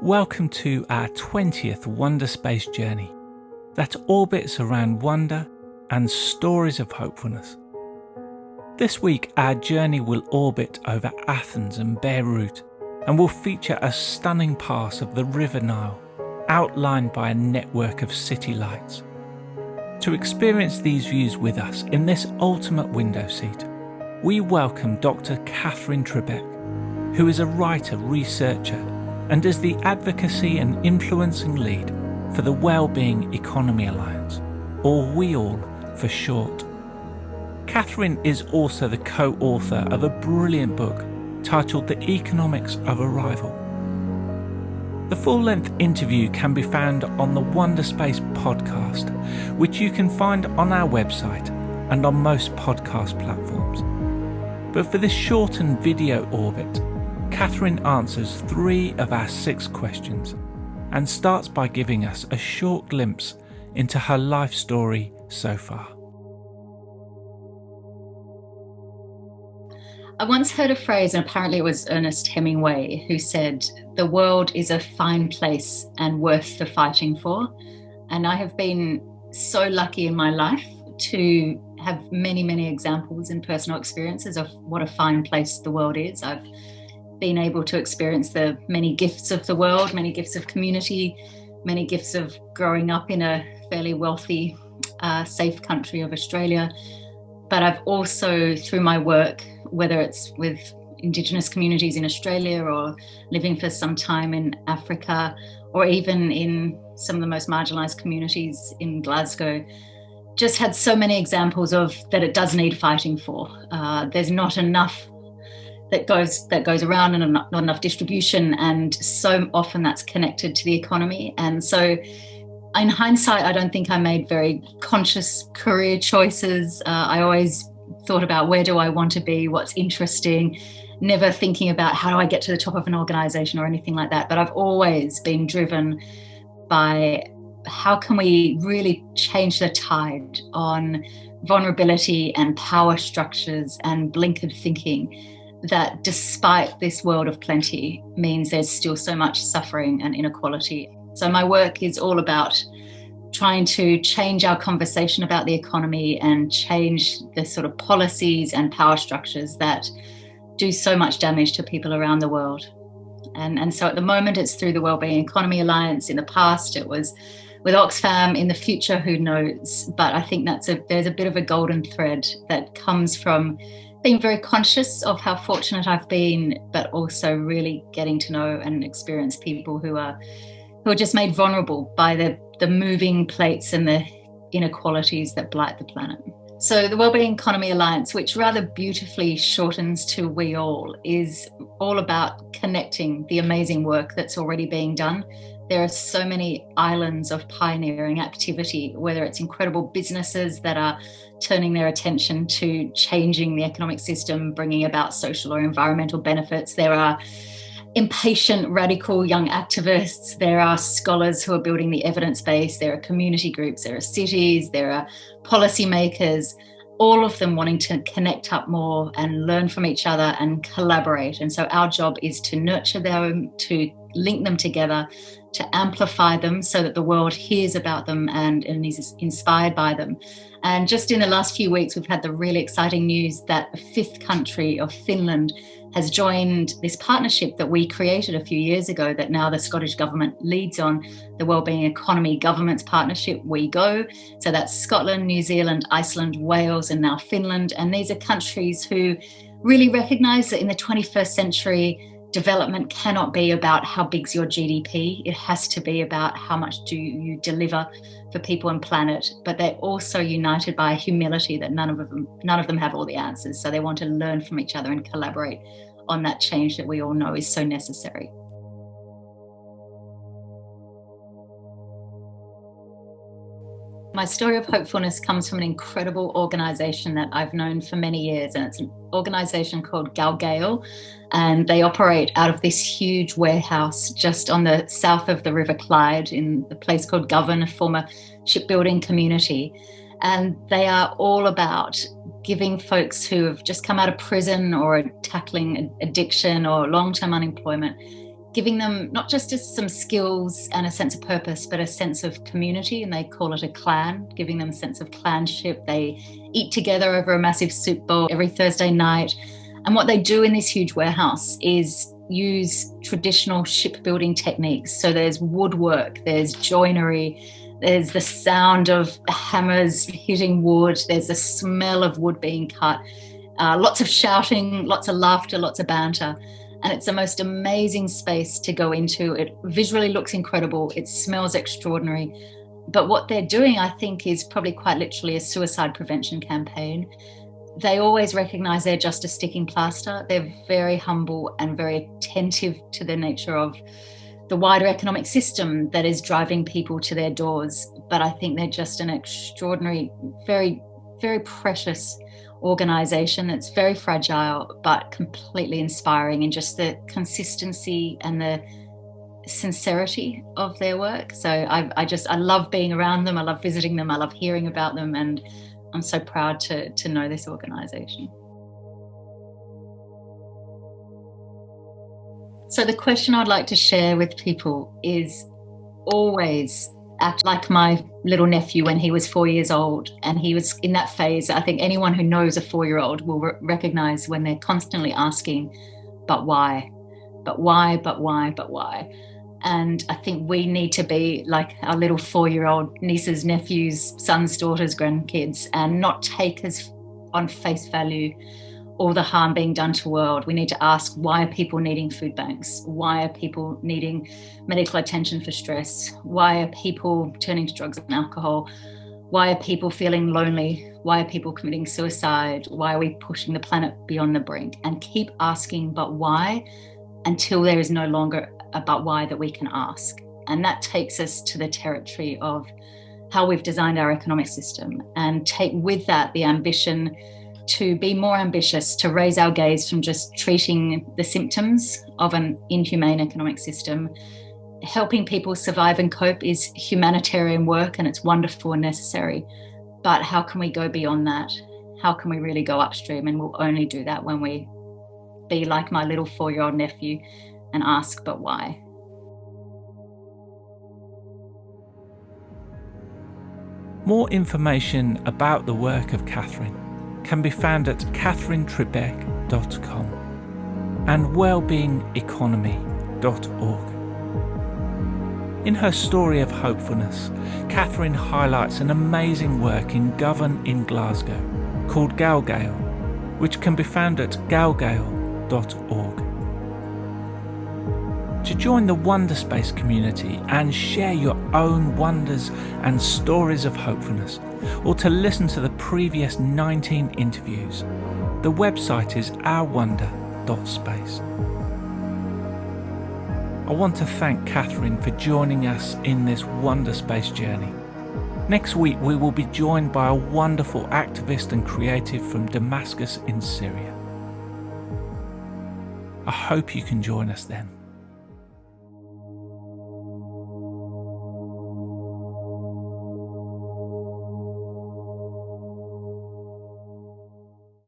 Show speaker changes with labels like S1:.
S1: Welcome to our 20th Wonderspace journey that orbits around wonder and stories of hopefulness. This week our journey will orbit over Athens and Beirut and will feature a stunning pass of the River Nile, outlined by a network of city lights. To experience these views with us in this ultimate window seat, we welcome Dr Katherine Trebeck, who is a writer, researcher, and is the Advocacy and Influencing lead for the Wellbeing Economy Alliance, or WEAll for short. Katherine is also the co-author of a brilliant book titled The Economics of Arrival. The full-length interview can be found on the Wonderspace podcast, which you can find on our website and on most podcast platforms. But for this shortened video orbit, Katherine answers 3 of our 6 questions and starts by giving us a short glimpse into her life story so far.
S2: I once heard a phrase, and apparently it was Ernest Hemingway, who said, "The world is a fine place and worth the fighting for." And I have been so lucky in my life to have many, many examples and personal experiences of what a fine place the world is. I've been able to experience the many gifts of the world, many gifts of community, many gifts of growing up in a fairly wealthy, safe country of Australia. But I've also, through my work, whether it's with Indigenous communities in Australia or living for some time in Africa, or even in some of the most marginalised communities in Glasgow, just had so many examples of that it does need fighting for. There's not enough that goes around and not enough distribution, and so often that's connected to the economy. And so in hindsight, I don't think I made very conscious career choices. I always thought about where do I want to be, what's interesting, never thinking about how do I get to the top of an organisation or anything like that. But I've always been driven by how can we really change the tide on vulnerability and power structures and blinkered thinking that despite this world of plenty means there's still so much suffering and inequality. So my work is all about trying to change our conversation about the economy and change the sort of policies and power structures that do so much damage to people around the world. And so at the moment it's through the Wellbeing Economy Alliance. In the past it was with Oxfam. In the future, who knows? But I think there's a bit of a golden thread that comes from being very conscious of how fortunate I've been, but also really getting to know and experience people who are just made vulnerable by the moving plates and the inequalities that blight the planet. So the Wellbeing Economy Alliance, which rather beautifully shortens to WEAll, is all about connecting the amazing work that's already being done. There are so many islands of pioneering activity, whether it's incredible businesses that are turning their attention to changing the economic system, bringing about social or environmental benefits. There are impatient, radical young activists. There are scholars who are building the evidence base. There are community groups. There are cities. There are policymakers, all of them wanting to connect up more and learn from each other and collaborate. And so our job is to nurture them, to link them together, to amplify them so that the world hears about them and is inspired by them. And just in the last few weeks, we've had the really exciting news that a 5th country of Finland has joined this partnership that we created a few years ago that now the Scottish Government leads on, the Wellbeing Economy Governments Partnership, WEGO. So that's Scotland, New Zealand, Iceland, Wales, and now Finland. And these are countries who really recognise that in the 21st century, development cannot be about how big's your GDP. It has to be about how much do you deliver for people and planet. But they're also united by a humility that none of them have all the answers. So they want to learn from each other and collaborate on that change that we all know is so necessary. My story of hopefulness comes from an incredible organisation that I've known for many years, and it's an organisation called WEAll, and they operate out of this huge warehouse just on the south of the River Clyde in a place called Govan, a former shipbuilding community. And they are all about giving folks who have just come out of prison or are tackling addiction or long-term unemployment, giving them not just some skills and a sense of purpose, but a sense of community, and they call it a clan, giving them a sense of clanship. They eat together over a massive soup bowl every Thursday night. And what they do in this huge warehouse is use traditional shipbuilding techniques. So there's woodwork, there's joinery, there's the sound of hammers hitting wood, there's the smell of wood being cut, lots of shouting, lots of laughter, lots of banter. And it's the most amazing space to go into. It visually looks incredible. It smells extraordinary. But what they're doing, I think, is probably quite literally a suicide prevention campaign. They always recognize they're just a sticking plaster. They're very humble and very attentive to the nature of the wider economic system that is driving people to their doors. But I think they're just an extraordinary, very, very precious organization that's very fragile but completely inspiring in just the consistency and the sincerity of their work. So I love being around them. I love visiting them. I love hearing about them, and I'm so proud to know this organization. So the question I'd like to share with people is always act like my little nephew when he was 4 years old, and he was in that phase. I think anyone who knows a 4-year-old will recognize when they're constantly asking, but why? But why? But why? But why? And I think we need to be like our little 4-year-old nieces, nephews, sons, daughters, grandkids, and not take as on face value all the harm being done to the world. We need to ask, why are people needing food banks? Why are people needing medical attention for stress? Why are people turning to drugs and alcohol? Why are people feeling lonely? Why are people committing suicide? Why are we pushing the planet beyond the brink? And keep asking, but why, until there is no longer a but why that we can ask. And that takes us to the territory of how we've designed our economic system, and take with that the ambition to be more ambitious, to raise our gaze from just treating the symptoms of an inhumane economic system. Helping people survive and cope is humanitarian work, and it's wonderful and necessary. But how can we go beyond that? How can we really go upstream? And we'll only do that when we be like my little 4-year-old nephew and ask, but why?
S1: More information about the work of Katherine can be found at katherinetrebeck.com and wellbeingeconomy.org. In her story of hopefulness, Katherine highlights an amazing work in Govan in Glasgow called WEAll, which can be found at galgale.org. To join the Wonderspace community and share your own wonders and stories of hopefulness, or to listen to the previous 19 interviews, the website is ourwonder.space. I want to thank Katherine for joining us in this Wonderspace journey. Next week we will be joined by a wonderful activist and creative from Damascus in Syria. I hope you can join us then.